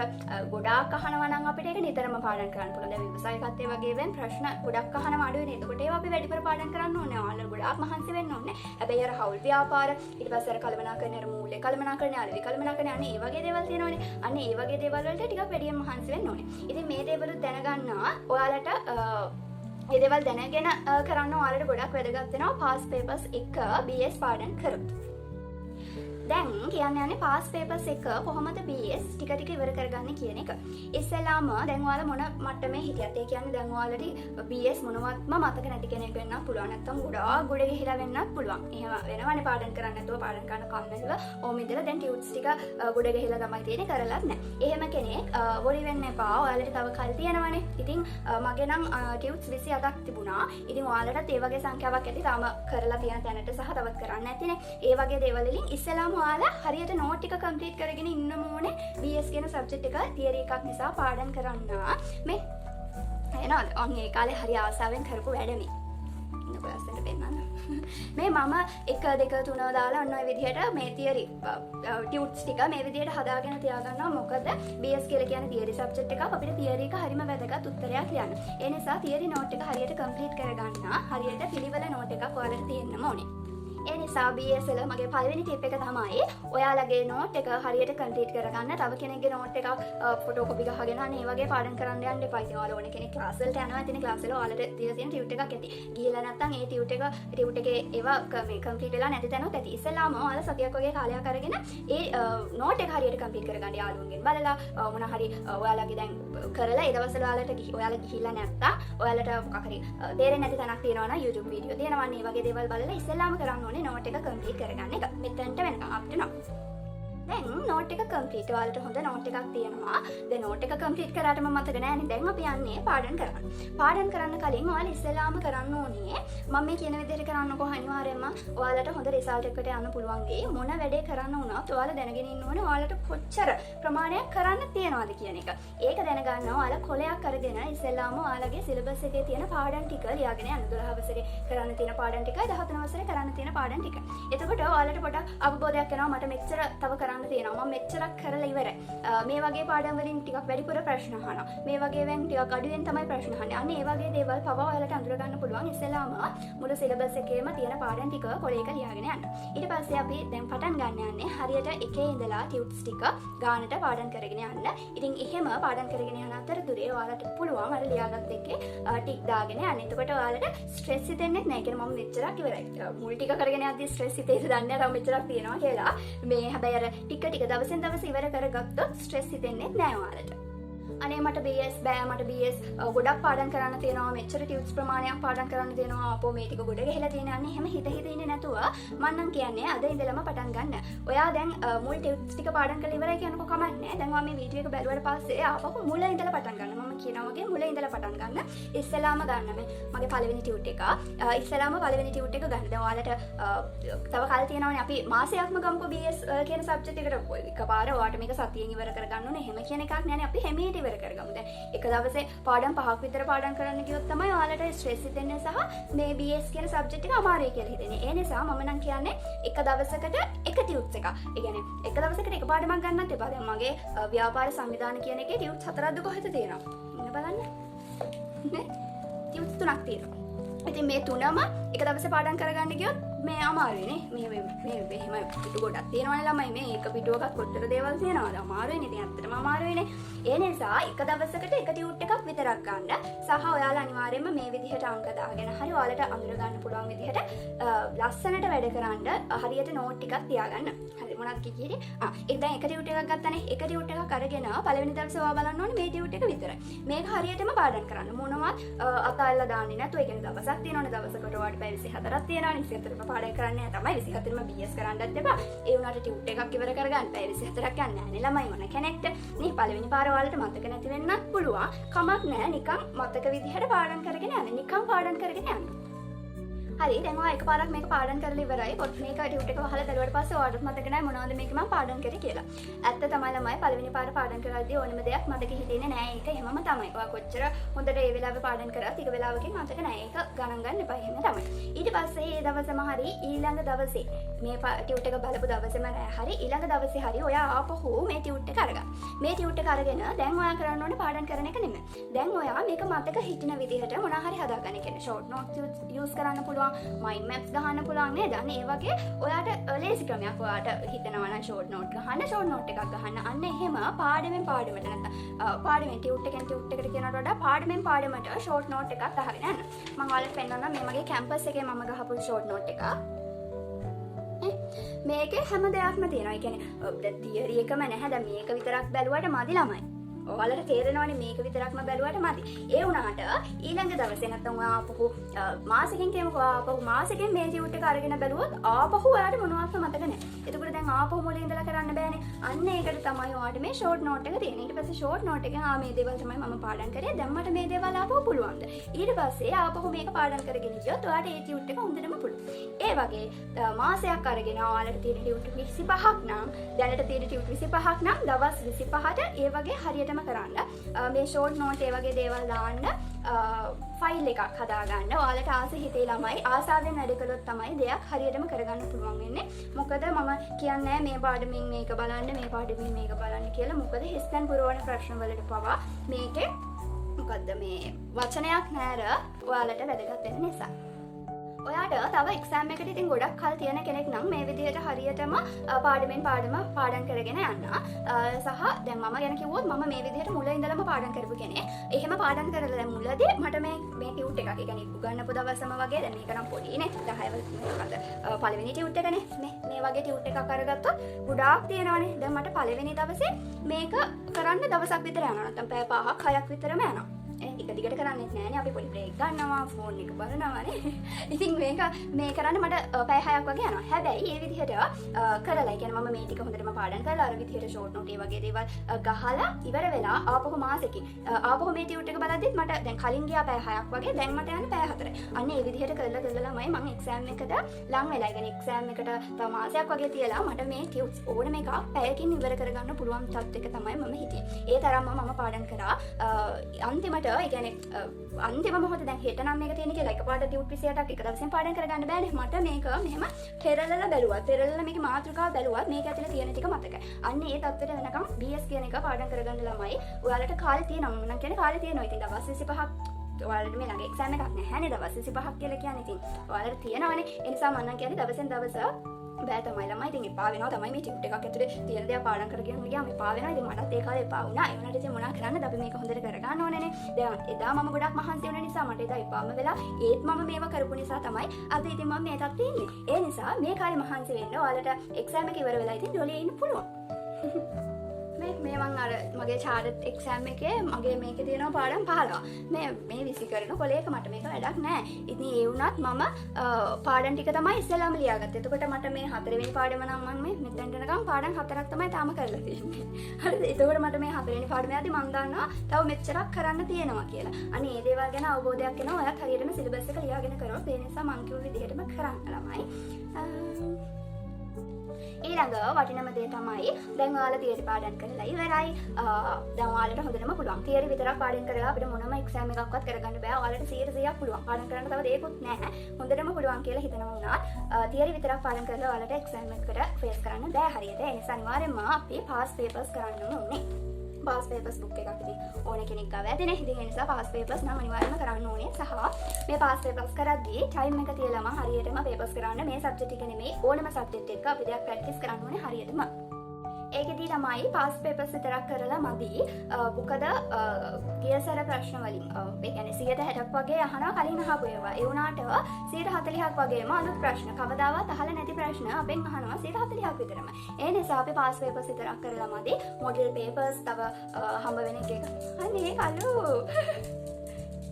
ගොඩාක් අහනවා නම් අපිට ඒක නිතරම පාඩම් කරන්න පුළුවන්. දැන් ව්‍යවසායකත්වයේ වගේ වෙන ප්‍රශ්න ගොඩක් අහනවා අඩුයි. එතකොට ඒවා අපි වැඩිපුර පාඩම් කරන්න ඕනේ. ඔයාලා ගොඩාක් මහන්සි වෙන්න ඕනේ. හැබැයි අර හවුල් ව්‍යාපාර ඊට පස්සේ අර කළමනාකරණය අර මූල්‍ය කළමනාකරණය අලෙවි කළමනාකරණය අනේ ඒ වගේ දේවල් තියෙනවනේ. අනේ ඒ වගේ දේවල් වලට ටිකක් වැඩියෙන් මහන්සි වෙන්න ඕනේ. ඉතින් මේ දේවලුත් දැනගන්නවා ඔයාලට ඒ දේවල් දැනගෙන කරන්න ඔයාලට ගොඩක් වැදගත් වෙනවා පාස් පේපර්ස් එක BS පාඩම් කරොත්. දැන් කියන්න යන්නේ පාස් පේපර්ස් එක කොහොමද BS ටික ටික ඉවර කරගන්නේ කියන එක. ඉස්සෙල්ලාම දැන් ඔයාලා මොන මට්ටමේ හිටියත් ඒ කියන්නේ දැන් ඔයාලට BS මොනවත්ම මතක නැති කෙනෙක් වෙන්නත් පුළුවන්. නැත්තම් ගොඩාක් ගොඩ ගිහිලා වෙන්නත් පුළුවන්. එහෙම වෙනවනේ පාඩම් කරන්න නැතුව පාඩම් කරන කම්මැලිව ඕම ඉඳලා දැන් ටියුට්ස් ටික ගොඩ ගිහිලා තමයි තියෙන්නේ කරලත් නැහැ. එහෙම කෙනෙක් වොරි වෙන්න එපා. ඔයාලට තව කල් තියෙනවනේ. ඉතින් මගේ නම් ටියුට්ස් 27ක් තිබුණා. ඉතින් ඔයාලටත් ඒ වගේ සංඛ්‍යාවක් ඇති තාම කරලා තියෙන තැනට සහ තවත් කරන්න නැතිනේ. ඒ වගේ දේවල් වලින් ඉස්සෙල්ලාම ඔයාලා හරියට නෝට් ටික කම්ප්ලීට් කරගෙන ඉන්නම ඕනේ BS කියන සබ්ජෙක්ට් එක තියරි එකක් නිසා පාඩම් කරන්න. මේ එනවද? ඔන්න ඒ කාලේ හරි ආසාවෙන් කරපු වැඩනේ. ඉන්නකො ලස්සනට පෙන්නන්න. මේ මම 1 2 3 දාලා ඔන්න ඔය විදිහට මේ තියරි ටියුට්ස් ටික මේ විදිහට හදාගෙන තියාගන්නවා. මොකද BS කියලා කියන්නේ තියරි සබ්ජෙක්ට් එකක්. අපිට තියරි එක හරිම වැදගත් උත්තරයක් ලියන්න. ඒ නිසා තියරි නෝට් එක හරියට කම්ප්ලීට් කරගන්න හරියට පිළිවෙල නෝට් එකක් ඔයාලට තියෙන්නම ඕනේ. ඒ නිසා BS වල මගේ පළවෙනි ටිප් එක තමයි ඔයාලගේ නෝට් එක හරියට කම්ප්ලීට් කරගන්න. තව කෙනෙක්ගේ නෝට් එකක් ෆොටෝකොපි ගහගෙන අනේ වගේ පාඩම් කරන්න යන්න එපා. ඉතින් ඔයාලා ඕනේ කෙනෙක් ක්ලාස් වලට යනවා. ඉතින් ක්ලාස් වල ඔයාලට දීලා තියෙන ටියුට් එකක් ඇති. ගිහලා නැත්නම් ඒ ටියුට් එකේ ඒවා මේ කම්ප්ලීට් වෙලා නැති තැනක් ඇති. ඉස්සෙල්ලාම ඔයාලා සතියක් වගේ කාලයක් අරගෙන ඒ නෝට් එක හරියට කම්ප්ලීට් කරගන්න යාළුවන්ගෙන් බලලා මොන හරි ඔයාලගේ දැන් කරලා ඒ දවස්වල ඔයාලා ගිහිල්ලා නැත්නම් ඔයාලට මොකක් හරි තේරෙන්නේ නැති තැනක් තියෙනවා නම් YouTube වීඩියෝ තියෙනවා. මේ වගේ දේවල් බලලා ඉස්සෙල්ලාම කරන්න ඕනේ නෝට් එක කම්ප්ලීට් කරගන්න එක. මෙතනට වෙනකම් අපිට නම් දැන් නෝට් එක කම්ප්ලීට් ඔයාලට හොඳ නෝට් එකක් තියෙනවා. දැන් නෝට් එක කම්ප්ලීට් කරාට මම මතක නෑනේ. දැන් අපි යන්නේ පාඩම් කරන්න. පාඩම් කරන්න කලින් ඔයාලා ඉස්සෙල්ලාම කරන්න ඕනේ මම මේ කියන විදිහට කරන්නකො අනිවාර්යයෙන්ම ඔයාලට හොඳ රිසල්ට් එකකට යන්න පුළුවන් වෙයි. මොන වැඩේ කරන්න වුණත් ඔයාලා දැනගෙන ඉන්න ඕනේ ඔයාලට කොච්චර ප්‍රමාණයක් කරන්න තියනවද කියන එක. ඒක දැනගන්න ඔයාලා කොලයක් අරගෙන ඉස්සෙල්ලාම ඔයාලගේ සිලබස් එකේ තියෙන පාඩම් ටික ලියාගෙන යන්න. 12 වසරේ කරන්න තියෙන පාඩම් ටිකයි 13 වසරේ කරන්න තියෙන පාඩම් ටික. එතකොට ඔයාලට පොඩක් අවබෝධයක් එනවා මට මෙච්චර තව කරන්න තියෙනවා. මම මෙච්චරක් කරලා ඉවරයි. මේ වගේ පාඩම් වලින් ටිකක් වැඩිපුර ප්‍රශ්න අහනවා. මේ වගේ වෙන් ටිකක් අඩුවෙන් තමයි ප්‍රශ්න අහන්නේ. අන්න ඒ වගේ දේවල් පවා ඔයාලට අඳුර ගන්න පුළුවන්. ඉස්සෙල්ලාම මුළු සිලබස් එකේම තියෙන පාඩම් ටික කොලයක ලියාගෙන යන්න. ඊට පස්සේ අපි දැන් පටන් ගන්න යන්නේ හරියට එකේ ඉඳලා ටියුට්ස් ටික ගානට පාඩම් කරගෙන යන්න. ඉතින් එහෙම පාඩම් කරගෙන යන අතරතුරේ ඔයාලට පුළුවන් අර ලියාගත් එකේ ටික් දාගෙන යන්න. එතකොට ඔයාලට ස්ට්‍රෙස් හිතෙන්නේ නැහැ. කියන්නේ මම මෙච්චරක් ඉවරයි. මුල් ටික කරගෙන යද්දි ස්ට්‍රෙස් හිතේද දන්නේ නැහැ. තව මෙච්චරක් තියෙනවා කියලා. මේ හැබැයි අර ටික දවසෙන් දවස ඉවර කරගත්තොත් ස්ට්‍රෙස් හිතෙන්නේ නැහැ ඔයාලට. අනේ මට BS බෑ මට BS ගොඩක් පාඩම් කරන්න තියෙනවා මෙච්චර ටියුට්ස් ප්‍රමාණයක් පාඩම් කරන්න තියෙනවා අපෝ මේ ටික ගොඩ ගහලා තියෙනවා අනේ එහෙම හිත ඉන්නේ නැතුව මම නම් කියන්නේ අද ඉඳලම පටන් ගන්න. ඔයා දැන් මුල් ටියුට්ස් ටික පාඩම් කරලා ඉවරයි කියනකො කමක් නැහැ. දැන් මම මේ වීඩියෝ එක බැලුවට පස්සේ ආපහු මුල ඉඳලා පටන් ගන්න. මම කියනවා වගේ මුල ඉඳලා පටන් ගන්න. ඉස්සෙල්ලාම ගන්න මගේ පළවෙනි ටියුට් එක. ඉස්සෙල්ලාම පළවෙනි ටියුට් එක ගන්න. දැන් ඔයාලට තව කාලේ තියෙනවනේ අපි මාසයක්ම ගමුකෝ BS කියන සබ්ජෙක්ට් එකට එකපාර ඔයාලට මේක සතියෙන් ඉවර කරගන්න ඕනේ. එහෙම කියන එකක් නෑනේ. අපි හැමීට ඉවර කරගමු. දැන් එක දවසේ පාඩම් 5ක් විතර පාඩම් කරන්න ගියොත් තමයි ඔයාලට ස්ට්‍රෙස් හිතෙන්නේ සහ මේ BS කියන සබ්ජෙක්ට් එක අමාරුයි කියලා හිතෙන්නේ. ඒ නිසා මම නම් කියන්නේ එක දවසකට එක ටියුට්ස් එකක්. ඒ කියන්නේ එක දවසකට එක පාඩමක් ගන්නත් එපා. දැන් මගේ ව්‍යාපාර සංවිධානය කියන එකේ ටියුට්ස් 4ක්ද කොහෙද තියෙනවා? ඉන්න බලන්න. නේ? ටියුට්ස් 3ක් තියෙනවා. ඉතින් මේ තුනම එක දවසේ පාඩම් කරගන්න ගියොත් මේ අමාරුයිනේ. මේ එහෙම පිටු ගොඩක් තියෙනවනේ ළමයි. මේ එක පිටුවකත් කොච්චර දේවල් තියෙනවද? අමාරුයිනේ. ඉතින් ඇත්තටම අමාරුයිනේ. ඒ නිසා එක දවසකට එක ටියුට් එකක් විතරක් ගන්න. සහ ඔයාලා අනිවාර්යයෙන්ම මේ විදිහට අංක දාගෙන හරි ඔයාලට අඳුර ගන්න පුළුවන් විදිහට ලස්සනට වැඩ කරන්න හරියට නෝට් ටිකක් තියාගන්න. හරි මොනවද කිව්වේ? ඒක දැන් එක ටියුට් එකක් ගත්තානේ. එක ටියුට් එකක් අරගෙන පළවෙනි දවසේ ඔයා බලන්න ඕනේ මේ ටියුට් එක විතරයි. මේක හරියටම පාඩම් කරන්න. මොනවත් අතල්ලා දාන්නේ නැතුව. ඒ කියන්නේ දවසක් තියෙනවනේ. දවසකට ඔයාලට පැය 24ක් තියෙනවනේ. 24ම පාඩම් කරන්නේ තමයි 24ම BS කරන්නත් එපා. ඒ වුණාට ටියුට් එකක් ඉවර කරගන්න පැය 24ක් යන්නේ නැහැ නේ ළමයි මොන කෙනෙක්ට. මේ පළවෙනි පාර ඔයාලට මතක නැති වෙන්නත් පුළුවන්. කමක් නැහැ. නිකන් මතක විදිහට පාඩම් කරගෙන යන්න. නිකන් පාඩම් කරගෙන යන්න. හරි දැන් ඔයා එකපාරක් මේක පාඩම් කරලා ඉවරයි. පොත් මේක ටියුට් එක වහලා දැරුවට පස්සේ ඔයාලට මතක නැහැ මොනවද මේක මම පාඩම් කරේ කියලා. ඇත්ත තමයි ළමයි පළවෙනි පාර පාඩම් කරද්දී ඕනම දෙයක් මතක හිටින්නේ නැහැ. ඒක එහෙමම තමයි. ඔයා කොච්චර හොඳට ඒ වෙලාවේ පාඩම් කරත් ටික වෙලාවකින් මතක නැහැ. ඒක ගණන් ගන්න එපා. එහෙම තමයි. ඊට පස්සේ ඒ දවසම හරි ඊළඟ දවසේ මේ ටියුට් එක බලපු දවසේම හරි ඊළඟ දවසේ හරි ඔයා ආපහු මේ ටියුට් එක අරගන්න. මේ ටියුට් එක අරගෙන දැන් ඔයා කරන්න ඕනේ පාඩම් කරන එක නෙමෙයි. දැන් ඔයා මේක මතක හිටින විදිහට මොනවා හරි හදාගන්න. කියන්නේ ෂෝට් නෝට්ස් යූස් කරන්න පුළුවන්. මයින්ඩ් මැප්ස් ගහන්න පුළුවන් නේද? අන්න ඒ වගේ ඔයාට ලේසි ක්‍රමයක් ඔයාට හිතෙනවා නම් ෂෝට් නෝට් ගහන්න ෂෝට් නෝට් එකක් ගහන්න. අන්න එහෙම පාඩමෙන් පාඩමට නැත්නම් පාඩමෙන් ටියුට් එකෙන් ටියුට් එකට කියනකට වඩා පාඩමෙන් පාඩමට ෂෝට් නෝට් එකක් අහගෙන යන්න. මම ඔයාලට පෙන්නන්නම් මේ මගේ කැම්පස් එකේ මම ගහපු ෂෝට් නෝට් එක. මේකේ හැම දෙයක්ම තියෙනවා. ඒ කියන්නේ තියරි එකම නැහැ. දැන් මේක විතරක් බැලුවට මදි ළමයි. ඔයාලට තේරෙනවනේ මේක විතරක්ම බැලුවට මදි. ඒ වුණාට ඊළඟ දවසේ නැත්නම් ඔයා ආපහු මාසෙකින් කියමුකෝ ආපහු මාසෙකින් මේ ටියුට් එක අරගෙන බැලුවොත් ආපහු ඔයාලට මොනවත්ම මතක නැහැ. එතකොට දැන් ආපහු මොලේ ඉඳලා කරන්න බෑනේ. අන්න ඒකට තමයි ඔයාලට මේ ෂෝට් නෝට් එක තියෙන්නේ. ඊට පස්සේ ෂෝට් නෝට් එකෙන් මේ දේවල් තමයි මම පාඩම් කරේ. දැන් මට මේ දේවල් ආපහු පුළුවන්ද? ඊට පස්සේ ආපහු මේක පාඩම් කරගෙන ගියොත් ඔයාලට ඒ ටියුට් එක හොඳටම පුළුවන්. ඒ වගේ මාසයක් අරගෙන ඔයාලට තියෙන ටියුටර් 25ක් නම් දැනට තියෙන ටියුටර් 25ක් නම් දවස් 25ට ඒ වගේ හරියටම කරන්න. මේ ෂෝට් නෝට් ඒ වගේ දේවල් දාන්න ෆයිල් එකක් හදාගන්න. ඔයාලට ආස හිතේ ළමයි ආසාවෙන් වැඩ කළොත් තමයි දෙයක් හරියටම කරගන්න පුළුවන් වෙන්නේ. මොකද මම කියන්නේ මේ පාඩමින් මේක බලන්න මේ පාඩමින් මේක බලන්න කියලා. මොකද හිස්තැන් පුරවන ප්‍රශ්න වලට පවා මේකේ මොකද්ද මේ වචනයක් නෑර ඔයාලට වැදගත් වෙන නිසා. ඔයාට තව එක්සෑම් එකට ඉතින් ගොඩක් කල් තියෙන කෙනෙක් නම් මේ විදිහට හරියටම පාඩමෙන් පාඩම් කරගෙන යන්න. සහ දැන් මම ගැන කිව්වොත් මම මේ විදිහට මුල ඉඳලම පාඩම් කරපු කෙනෙක්. එහෙම පාඩම් කරලා දැන් මුලදී මට මේ ටියුට් එකක් ඒ කියන්නේ උගන්නපු දවසම වගේ දැන් මේක නම් පොඩිනේ 10 මොකද පළවෙනි ටියුට් එකනේ මේ වගේ ටියුට් එකක් අරගත්තොත් ගොඩාක් තියෙනවානේ. දැන් මට පළවෙනි දවසේ මේක කරන්න දවසක් විතර යනවා. නැත්නම් පැය 5ක් 6ක් විතරම යනවා. එක දිගට කරන්නෙත් නෑනේ අපි පොඩි බ්‍රේක් ගන්නවා ෆෝන් එක බලනවානේ. ඉතින් මේ කරන්න මට පැය 6ක් වගේ යනවා. හැබැයි මේ විදිහට කරලා ඒ කියන්නේ මම මේ ටික හොඳටම පාඩම් කරලා අර විදිහට ෂෝට් නෝට් ඒ වගේ දේවල් ගහලා ඉවර වෙලා ආපහු මාසෙකින් ආපහු මේ ටියුට් එක බලද්දිත් මට දැන් කලින් ගියා පැය 6ක් වගේ දැන් මට යන්නේ පැය 4යි. අන්න ඒ විදිහට කරලා ළමයි මම එක්සෑම් එකට ලං වෙලා. ඒ කියන්නේ එක්සෑම් එකට තව මාසයක් වගේ තියලා මට මේ ටියුට්ස් ඕනම එකක් පැයකින් ඉවර කරගන්න පුළුවන් තත්ත්වයක තමයි මම හිටියේ. ඒ තරම්ම මම පාඩම් කරා. අන්තිමට ඒ කියන්නේ අන්තිම මොහොතේ දැන් හෙට නම් මේක තියෙන කියලා එකපාරට ටියුට් 28ක් එක දවසෙන් පාඩම් කරගන්න බෑනේ. මට මේක මෙහෙම පෙරලලා බැලුවා. පෙරලලා මේකේ මාතෘකාව බැලුවා. මේක ඇතුලේ තියෙන ටික මතකයි. අන්න ඒ තත්ත්වයට වෙනකම් BS කියන එක පාඩම් කරගන්න ළමයි ඔයාලට කාලේ තියෙනවා. මම කියන්නේ කාලේ තියෙනවා. ඉතින් දවස් 25ක් ඔයාලට මේ ළඟ එක්සෑම් එකක් නැහැනේ. දවස් 25ක් කියලා කියන්නේ ඉතින් ඔයාලට තියෙනවනේ. ඒ නිසා මම නම් කියන්නේ දවසෙන් දවස බෑ තමයි ළමයි. ඉතින් එපා වෙනවා තමයි මේ ටියුට් එකක් ඇතුලේ තියෙන දේ පාඩම් කරගෙන ගියාම එපා වෙනවා. ඉතින් මටත් ඒ කාලේ එපා වුණා. ඒ වුණාට ඉතින් මොනා කරන්නද අපි මේක හොඳට කරගන්න ඕනේනේ. දැන් එදා මම ගොඩක් මහන්සි වුණ නිසා මට එදා එපාම වෙලා ඒත් මම මේවා කරපු නිසා තමයි අද ඉතින් මම මේ තත්ත්වෙ ඉන්නේ. ඒ නිසා මේ කාලේ මහන්සි වෙන්න ඔයාලට එක්සෑම් එක ඉවර වෙලා ඉතින් ජොලියේ ඉන්න පුළුවන්. මේ මං අර මගේ චාර්ට් එක්සෑම් එකේ මගේ මේකේ තියෙනවා පාඩම් 15. මේ විසි කරන කොලේක මට මේක වැඩක් නෑ. ඉතින් ඒ වුණත් මම පාඩම් ටික තමයි ඉස්සෙල්ලාම ලියාගත්තේ. එතකොට මට මේ 4 වෙනි පාඩම නම් මම මේ මෙතෙන්ට යනකම් පාඩම් 4ක් තමයි තාම කරලා තියෙන්නේ. හරිද? එතකොට මට මේ 4 වෙනි පාඩමේදී මං දන්නවා තව මෙච්චරක් කරන්න තියෙනවා කියලා. අනේ මේ දේවල් ගැන අවබෝධයක් එනවා. ඔයත් හරියටම සිලබස් එක ලියාගෙන කරොත් ඒ නිසා මං කිව්ව විදිහටම කරන්න ළමයි. ඊළඟ වටිනම දේ තමයි දැන් ඔයාලා තියරි පාඩම් කරලා ඉවරයි. දැන් ඔයාලට හොඳටම පුළුවන්. තියරි විතරක් පාඩම් කරලා අපිට මොනම එක්සෑම් එකක්වත් කරගන්න බෑ. ඔයාලට 100%ක් පුළුවන්. පාඩම් කරන්න තව දෙයක්වත් නැහැ. හොඳටම පුළුවන් කියලා හිතනවා වුණා. තියරි විතරක් පාඩම් කරලා ඔයාලට එක්සෑම් එකකට ෆේස් කරන්න බෑ හරියට. ඒ නිසා අනිවාර්යෙන්ම අපි පාස් පේපර්ස් කරන්නම ඕනේ. පාස් පේපර්ස් බුක් එකක් ඉතින් ඕන කෙනෙක් ගාව ඇතිනේ. ඉතින් ඒ නිසා පාස් පේපර්ස් නම් අනිවාර්යයෙන්ම කරන්න ඕනේ. සහ මේ පාස් පේපර්ස් කරද්දී ටයිම් එක තියලාම හරියටම පේපර්ස් කරන්න. මේ සබ්ජෙක්ට් එක නෙමෙයි ඕනම සබ්ජෙක්ට් එකක අපි දෙයක් ප්‍රැක්ටිස් කරන්න ඕනේ හරියටම. ඒකෙදී ළමයි පාස් පේපර්ස් විතරක් කරලා මදි. මොකද ගියසර ප්‍රශ්න වලින් ඒ කියන්නේ 60ක් වගේ අහනවා කලින් අහපු ඒවා. ඒ වුණාට 40ක් වගේම අලුත් ප්‍රශ්න කවදාවත් අහලා නැති ප්‍රශ්න අපෙන් අහනවා 40ක් විතරම. ඒ නිසා අපි පාස් පේපර්ස් විතරක් කරලා මදි. මොඩල් පේපර්ස් තව හම්බ වෙන එක. අනේ කලු.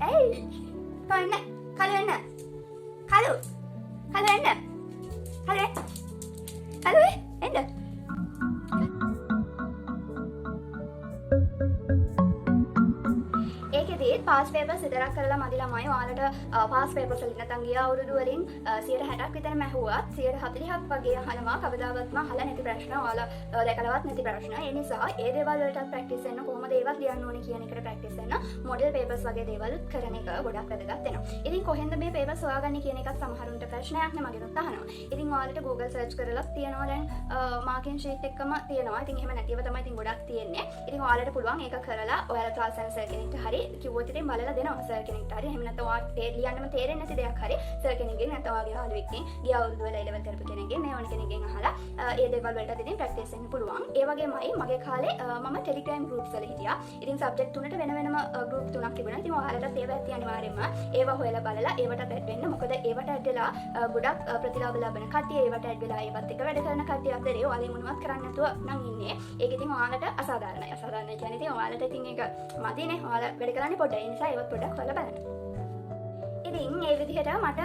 ඇයි? කන්න. කලු එන්න. කලු. කලු එන්න. කලු. කලු එන්න. පාස් පේපර්ස් විතරක් කරලා මදි ළමයි. ඔයාලට පාස් පේපර්ස් වලින් නැත්නම් ගිය අවුරුදු වලින් 60ක් විතර මැහුවත් 40ක් වගේ අහනවා කවදාවත්ම අහලා නැති ප්‍රශ්න. ඔයාලා දැකලවත් නැති ප්‍රශ්න. ඒ නිසා ඒ දේවල් වලට ප්‍රැක්ටිස් වෙන්න කොහොමද ඒවත් ලියන්න ඕනේ කියන එකට ප්‍රැක්ටිස් වෙන්න මොඩල් පේපර්ස් වගේ දේවල් කරන එක ගොඩක් වැදගත් වෙනවා. ඉතින් කොහෙන්ද මේ පේපර්ස් හොයාගන්නේ කියන එකත් සමහරුන්ට ප්‍රශ්නයක් නේ මගෙනුත් අහනවා. ඉතින් ඔයාලට Google search කරලා තියනවා දැන් මාකින් ෂීට් එකම තියෙනවා. ඉතින් එහෙම නැතිව තමයි ඉතින් ගොඩක් තියෙන්නේ. ඉතින් ඔයාලට පුළුවන් ඒක කරලා ඔයාලා ක්ලාස් සර් කෙනෙක්ට හරි කිව්වොත් ඉතින් බලලා දෙනවා සර් කෙනෙක්ට හරි. එහෙම නැත්නම් ඔයාට ලියන්නම තේරෙන්නේ නැති දෙයක් හරි සර් කෙනෙක්ගෙන් නැත්නම් ඔයාගේ යාළුවෙක්ගෙන් ගිය අවුරුදු වල A-level කරපු කෙනෙක්ගෙන් මේ වගේ කෙනෙක්ගෙන් අහලා ඒ දේවල් වලට ඉතින් ප්‍රැක්ටිස් වෙන්න පුළුවන්. ඒ වගේමයි මගේ කාලේ මම Telegram groups වල හිටියා. ඉතින් සබ්ජෙක්ට් තුනට වෙන වෙනම group තුනක් තිබුණා. ඉතින් ඔයාලටත් ඒවා ඇති අනිවාර්යයෙන්ම ඒවා හොයලා බලලා ඒවට ඇඩ් වෙන්න. මොකද ඒවට ඇඩ් වෙලා ගොඩක් ප්‍රතිලාභ ලබන කට්ටිය ඒවට ඇඩ් වෙලා ඒවත් එක වැඩ කරන කට්ටිය අතරේ ඔයාලා මොනවත් කරන්නේ නැතුව නම් ඉන්නේ. ඒක ඉතින් ඔයාලට අසාධාරණයි. අසාධාරණයි කියන්නේ ඉතින් ඔයාලට ඉතින් ඒක මදිනේ. ඔයාලා වැඩ කරන්නේ පොඩ්ඩයි. ඒ නිසා ඒවත් පොඩ්ඩක් හොයලා බලන්න. ඉතින් ඒ විදිහට මට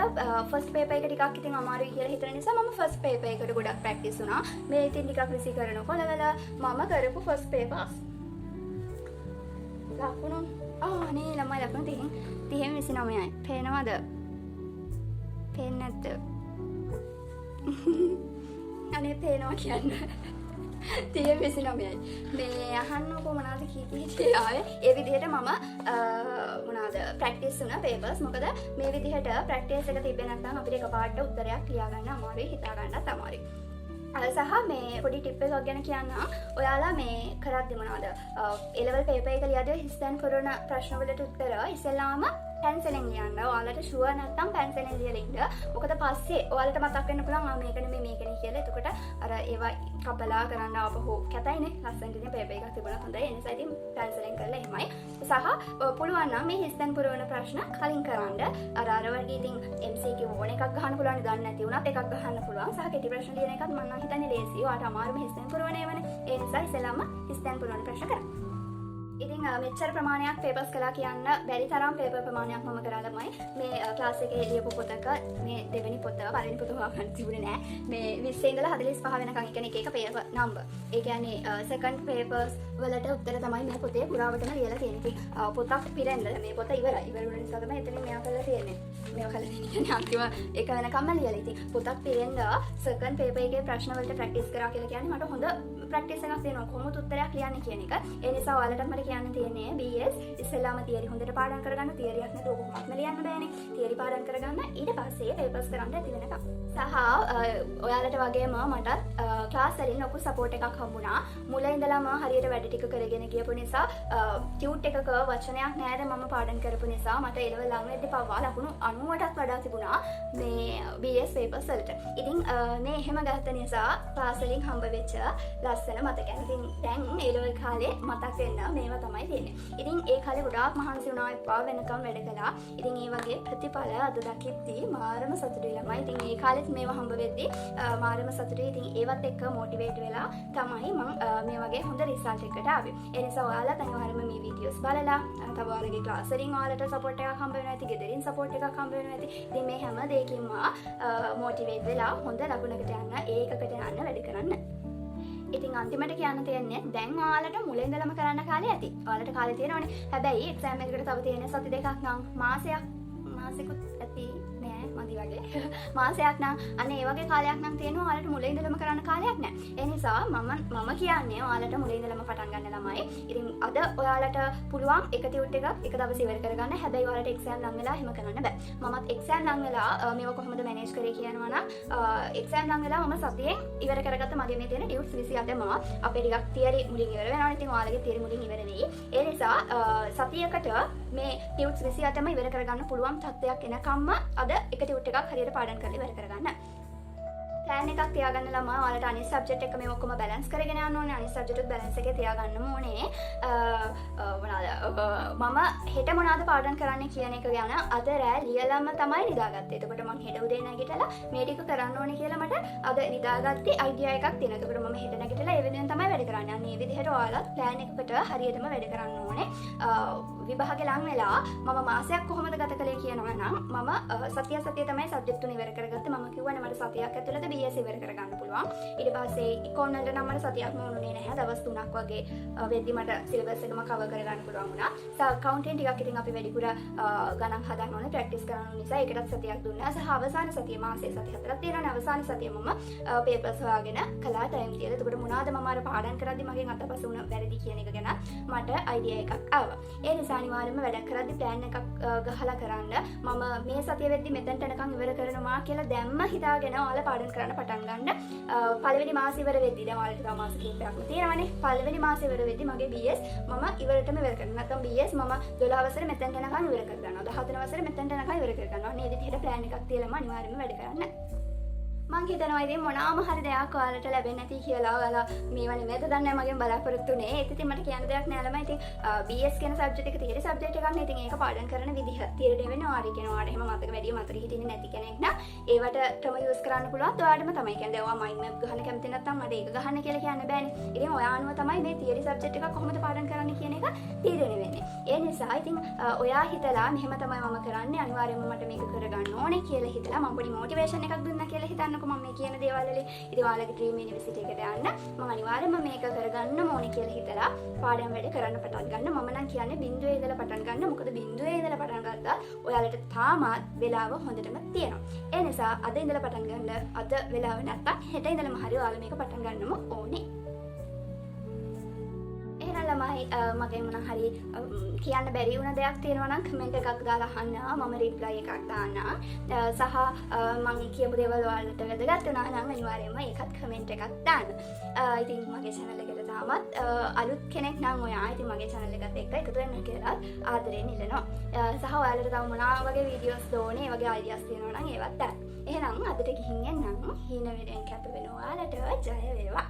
ෆස්ට් පේපර් එක ටිකක් ඉතින් අමාරුයි කියලා හිතන නිසා මම ෆස්ට් පේපර් එකට ගොඩක් ප්‍රැක්ටිස් වුණා. මේ ඉතින් ටිකක් රිසි කරනකොට මම කරපු ෆස්ට් පේපර්ස් ලකුණු නේ ළමයි ලකුණු 30 29යි. පේනවද? පේන්නේ නැද්ද? අනේ පේනවා කියන්න 29යි මේ අහන්නකො මොනවද කී ආවේ ඒ විදිහට මම මොනවද ප්‍රැක්ටිස් වුණා පේපර්ස් මොකද මේ විදිහට ප්‍රැක්ටිස් එක තිබ්බේ නැත්නම් අපිට එකපාරට උත්තරයක් ලියා ගන්න අමාරුයි හිතා ගන්නත් අමාරුයි සහ මේ පොඩි ටිප් එකක් ගැන කියන්න ඔයාලා මේ කරද්දි මොනවද A level paper එක ලියද්දී හිස්තැන් කරන ප්‍රශ්න වලට උත්තර ඉස්සෙල්ලාම පැන්සලෙන් ලියන්න ඔයාලට ෂුවර් නැත්නම් පැන්සලෙන් ලියලා ඉන්න මොකද පස්සේ ඔයාලට මතක් වෙන්න පුළුවන් මේක නෙමෙයි මේකනේ කියලා එතකොට අර ඒවා කපලා කරන්න ආපහු කැතයිනේ ලස්සනට ඉතින් පේපර් එකක් තිබුණා හොඳයි ඒ නිසා ඉතින් පැන්සලෙන් කරලා එහෙමයි සහ පුළුවන් නම් මේ හිස්තැන් පුරවන ප්‍රශ්න කලින් කරන්න අර වගේ ඉතින් MCQ ඕන එකක් ගහන්න පුළුවන් දන්නේ නැති වුණත් එකක් ගහන්න පුළුවන් සහ කෙටි ප්‍රශ්න ලියන එකත් මම නම් හිතන්නේ ලේසියි ඔයාලට අමාරුම හිස්තැන් පුරවන ඒවානේ ඒ නිසා ඉස්සෙල්ලාම හිස්තැන් පුරවන ප්‍රශ්න කරන්න ඉතින් මෙච්චර ප්‍රමාණයක් පේපර්ස් කළා කියන්න බැරි තරම් පේපර් ප්‍රමාණයක් මම කරලා තමයි මේ ක්ලාස් එකේ ලියපු පොතක මේ දෙවෙනි පොත පළවෙනි පොත හොයාගන්න තිබුණේ නෑ මේ 20 ඉඳලා 45 වෙනකන් ඒ කියන්නේ එක පේපර් නම්බර් ඒ කියන්නේ සෙකන්ඩ් පේපර්ස් වලට උත්තර තමයි මේ පොතේ පුරාවටම ලියලා තියෙන්නේ ඉතින් පොතක් පිරෙන්න මේ පොත ඉවර වෙන නිසා තමයි එතනින් මෙයා කරලා තියෙන්නේ මේවා කරලා තියෙන්නේ අන්තිම එක වෙනකම්ම ලියලා ඉතින් පොතක් පිරෙන්න සෙකන්ඩ් පේපර් එකේ ප්‍රශ්න වලට ප්‍රැක්ටිස් කරා කියලා කියන්නේ මට හොඳ ප්‍රැක්ටිස් එකක් තියෙනවා කොහොමද උත්තරයක් ලියන්නේ කියන එක ඒ නිසා ඔයාලට මට කියන්න තියෙන්නේ BS ඉස්සෙල්ලාම තියරි හොඳට පාඩම් කරගන්න තියරියක් නැතුව කොහොමත්ම ලියන්න බෑනේ තියරි පාඩම් කරගන්න ඊට පස්සේ පේපර්ස් කරන්න ඇති වෙනකම් සහ ඔයාලට වගේම මට ක්ලාස් වලින් ලොකු සපෝට් එකක් හම්බුණා මුල ඉඳලාම හරියට වැඩ ටික කරගෙන ගියපු නිසා ටියුට් එකක වචනයක් නෑද මම පාඩම් කරපු නිසා මට A level ලඟ වෙද්දී පවා ලකුණු 90ටත් වඩා තිබුණා මේ BS පේපර්ස් වලට ඉතින් මේ එහෙම ගත්ත නිසා ක්ලාස් වලින් හම්බ වෙච්ච ලස්සන මතකයන් ඉතින් දැන් A level කාලේ මතක් වෙන්න මේවා තමයි තියෙන්නේ. ඉතින් ඒ කාලේ ගොඩාක් මහන්සි වුණා එපා වෙනකම් වැඩ කළා. ඉතින් ඒ වගේ ප්‍රතිඵල අද දකිද්දී මාරම සතුටුයි ළමයි. ඉතින් ඒ කාලෙත් මේවා හම්බ වෙද්දී මාරම සතුටුයි. ඉතින් ඒවත් එක්ක මොටිවේට් වෙලා තමයි මම මේ වගේ හොඳ රිසල්ට් එකකට ආවේ. ඒ නිසා ඔයාලා අනිවාර්යයෙන්ම මේ වීඩියෝස් බලලා තව ඔයාලගේ ක්ලාස් වලින් ඔයාලට සපෝට් එකක් හම්බ වෙනවා ඇති. ගෙදරින් සපෝට් එකක් හම්බ වෙනවා ඇති. ඉතින් මේ හැම දෙයකින්ම මොටිවේට් වෙලා හොඳ ලකුණකට යන්න ඒකකට යන්න වැඩ කරන්න. ඉතින් අන්තිමට කියන්න තියෙන්නේ දැන් ඔයාලට මුල ඉඳලම කරන්න කාලේ ඇති. ඔයාලට කාලේ තියෙනවනේ. හැබැයි එක්සෑම් එකකට තව තියෙන සති දෙකක් නම් මාසෙකුත් ඇති නෑ මදි වගේ. මාසයක් නම් අන්න ඒ වගේ කාලයක් නම් තියෙනවා ඔයාලට මුල ඉඳලම කරන්න කාලයක් නෑ. ඒ නිසා මම කියන්නේ ඔයාලට මුල ඉඳලම පටන් ගන්න ළමයි. ඉතින් අද ඔයාලට පුළුවන් එක ටියුට් එකක් එක දවසේ ඉවර කරගන්න. හැබැයි ඔයාලට එක්සෑම් ලඟ වෙලා එහෙම කරන්න බෑ. මමත් එක්සෑම් ලඟ වෙලා මේව කොහොමද මැනේජ් කරේ කියනවා නම් එක්සෑම් ලඟ වෙලා මම සතියෙන් ඉවර කරගත්ත මගේ මේ තියෙන ටියුට්ස් 28ම අපේ ටිකක් තියරි මුලින් ඉවර වෙනවා. ඉතින් ඔයාලගේ තියරි මුලින් ඉවර වෙයි. ඒ නිසා සතියකට මේ ටියුට්ස් 28ම ඉවර කරගන්න පුළුවන් තත්ත්වයක් එනකම්ම අද එක ටියුට් එකක් හරියට පාඩම් කරලා ඉවර කරගන්න. ප්ලෑන් එකක් තියාගන්න ළමයි ඔයාලට අනිත් සබ්ජෙක්ට් එක මේ ඔක්කොම බැලන්ස් කරගෙන යන්න ඕනේ අනිත් සබ්ජෙක්ට් එකත් බැලන්ස් එකේ තියාගන්න ඕනේ මම හෙට මොනවද පාඩම් කරන්න කියන එක ගැන අද රෑ ලියලම තමයි නිදාගත්තේ. එතකොට මම හෙට උදේ නැගිටලා මේ ටික කරන්න ඕනේ කියලා මට අද නිදාගත්තේ අයිඩියා එකක් තියෙනවා. එතකොට මම හෙට නැගිටලා ඒ වෙනුවෙන් තමයි වැඩ කරන්නේ. අන්න මේ විදිහට ඔයාලත් ප්ලෑන් එකකට හරියටම වැඩ කරන්න ඕනේ. විභාගෙ ලඟ වෙලා මම මාසයක් කොහොමද ගත කළේ කියනවා නම් මම සතිය තමයි සබ්ජෙක්ට් තුන ඉවර කරගත්තේ. මම කිව්වනේ මට සතියක් ඇතුළත BS ඉවර කරගන්න පුළුවන්. ඊට පස්සේ ඉකෝන් වලට නම් මට සතියක්ම වුණේ නැහැ. දවස් 3ක් වගේ වෙද්දි මට සිලබස් එකම කවර් කරගන්න පුළුවන් වුණා. අකවුන්ටින් ටිකක් ඉතින් අපි වැඩිපුර ගණන් හදන්න ඕනේ ප්‍රැක්ටිස් කරන්න නිසා ඒකටත් සතියක් දුන්නා. සහ අවසාන සතිය මාසේ සති 4ක් තියෙනවානේ. අවසාන සතිය මම පේපර්ස් හොයාගෙන කළා ටයිම් තියලා. එතකොට මොනවාද මම අර පාඩම් කරද්දි මගෙන් අතපස වුණ වැරදි කියන එක ගැන මට අයිඩියා එකක් ආවා. ඒ නිසා අනිවාර්යයෙන්ම වැඩ කරද්දි ප්ලෑන් එකක් ගහලා කරන්න. මම මේ සතිය වෙද්දි මෙතනට එනකන් ඉවර කරනවා කියලා දැම්ම හිතාගෙන ඔයාලා පාඩම් කරන්න පටන් ගන්න. පළවෙනි මාසෙ ඉවර වෙද්දි දැන් ඔයාලට තව මාස කිහිපයක්ම තියෙනවානේ. පළවෙනි මාසෙ ඉවර වෙද්දි මගේ BS මම ඉවරටම ඉවර කරනවා. නැත්නම් BS මම 12 වසරේ මෙතනට එනකන් ඉවර කර ගන්නවා. 14 වසරේ මෙතනට එනකන් ඉවර කර ගන්නවා. මේ විදිහට ප්ලෑන් එකක් තියලාම අනිවාර්යයෙන්ම වැඩ කරන්න. මං හිතනවා ඉතින් මොනවාම හරි දෙයක් ඔයාලට ලැබෙන්නේ නැති කියලා ඔයාලා මේව නෙමෙයිද දන්නේ මගෙන් බලාපොරොත්තු වෙන්නේ. ඒත් ඉතින් මට කියන්න දෙයක් නෑ ළමයි. ඉතින් BS කියන සබ්ජෙක්ට් එක තියරි සබ්ජෙක්ට් එකක් නේ. ඉතින් ඒක පාඩම් කරන විදිහ තියරි වෙන්නේ ඔයාලා කියනවා. ඔයාලා එහෙම මතක වැඩි මතක හිටින්නේ නැති කෙනෙක් නම් ඒවට ක්‍රම යූස් කරන්න පුළුවන්. ඔයාලටම තමයි කියන්නේ ඔයා මයින්ඩ් මැප් ගහන්න කැමති නැත්නම් මට ඒක ගහන්න කියලා කියන්න බෑනේ. ඉතින් ඔයා අනුව තමයි මේ තියරි සබ්ජෙක්ට් එකක් කොහොමද පාඩම් කරන්න කියන එක තීරණය වෙන්නේ. ඒ නිසා ඉතින් ඔයා හිතලා මෙහෙම තමයි මම කරන්නේ අනිවාර්යයෙන්ම මට මේක කරගන්න ඕනේ කියලා හිතලා මම පොඩි මොටිවේෂන් එකක් දුන්නා කියලා හිතන්නකො මම මේ කියන දේවල් වලින්. ඉතින් ඔයාලගේ ඩ්‍රීම් යුනිවර්සිටි එකට යන්න මම අනිවාර්යයෙන්ම මේක කරගන්න ඕනේ කියලා හිතලා පාඩම් වැඩ කරන්න පටන් ගන්න. මම නම් කියන්නේ බිඳුවේ ඉඳලා පටන් ගන්න. මොකද බිඳුවේ ඉඳලා පටන් ගත්තා ඔයාලට තාමත් වෙලාව හොඳටම තියෙනවා. ඒ නිසා අද ඉඳලා පටන් ගන්න. අද වෙලාව නැත්තම් හෙට ඉඳලම හරි ඔයාලා මේක පටන් ගන්නම ඕනේ. එහෙනම් ළමයි මගෙන් මොන හරි කියන්න බැරි වුණ දෙයක් තියෙනවා නම් කමෙන්ට් එකක් දාලා අහන්න. මම රිප්ලයි එකක් දාන්න. සහ මම කියපු දේවල් ඔයාලට වැදගත් වුණා නම් අනිවාර්යයෙන්ම ඒකත් කමෙන්ට් එකක් දාන්න. ඉතින් මගේ channel එකට තාමත් අලුත් කෙනෙක් නම් ඔයා ඉතින් මගේ channel එකත් එක්ක එකතු වෙන්න කියලා ආදරෙන් ඉල්ලනවා. සහ ඔයාලට තව මොනවා වගේ වීඩියෝස් ඕනේ, වගේ අයිඩියාස් තියෙනවා නම් ඒවත් දාන්න. එහෙනම් අදට ගිහින් එන්නම්. හීන වෙලෙන් කැප වෙන ඔයාලට ජය වේවා.